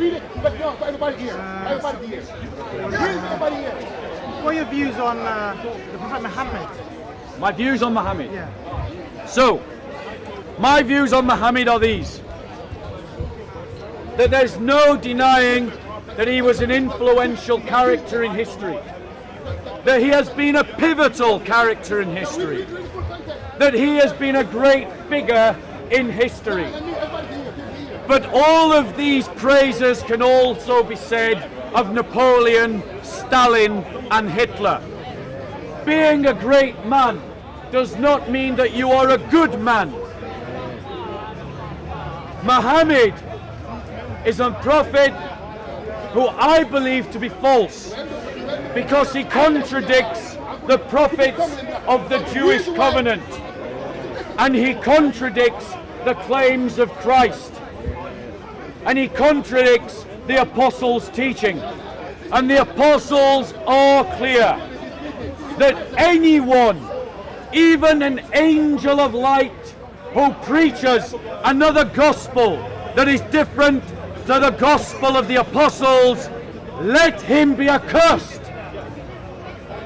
read it, but no, for everybody here. Everybody here. Read everybody here. What are your views on the Prophet Muhammad? My views on Muhammad? Yeah. So, my views on Muhammad are these. That there's no denying that he was an influential character in history. That he has been a pivotal character in history. That he has been a great figure in history. But all of these praises can also be said of Napoleon, Stalin, and Hitler. Being a great man does not mean that you are a good man. Muhammad is a prophet who I believe to be false because he contradicts the prophets of the Jewish covenant and he contradicts the claims of Christ and he contradicts the apostles' teaching. And the apostles are clear that anyone, even an angel of light who preaches another gospel that is different to the gospel of the apostles, let him be accursed.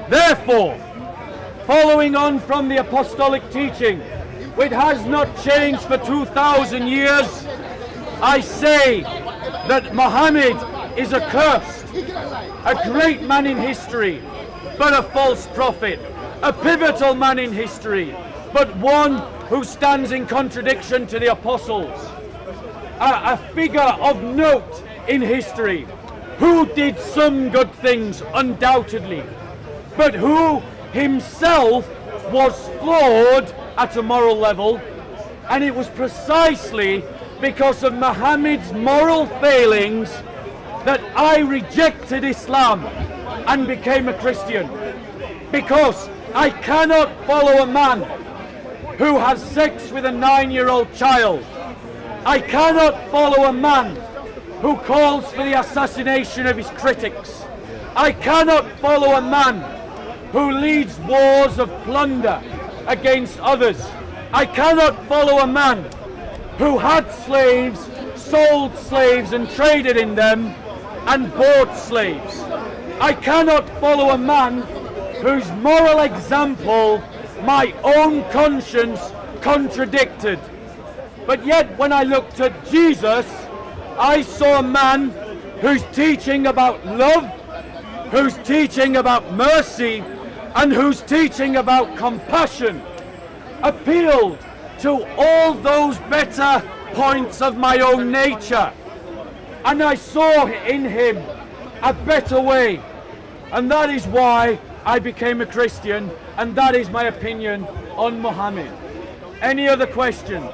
Therefore, following on from the apostolic teaching, which has not changed for 2,000 years, I say that Muhammad is accursed, a great man in history, but a false prophet, a pivotal man in history, but one who stands in contradiction to the apostles, a figure of note in history, who did some good things, undoubtedly, but who himself was flawed at a moral level, and it was precisely because of Muhammad's moral failings that I rejected Islam and became a Christian. Because I cannot follow a man who has sex with a 9-year-old child. I cannot follow a man who calls for the assassination of his critics. I cannot follow a man who leads wars of plunder against others. I cannot follow a man who had slaves, sold slaves and traded in them, and bought slaves. I cannot follow a man whose moral example my own conscience contradicted. But yet when I looked at Jesus, I saw a man whose teaching about love, whose teaching about mercy, and whose teaching about compassion appealed to all those better points of my own nature. And I saw in him a better way. And that is why I became a Christian, and that is my opinion on Muhammad. Any other questions?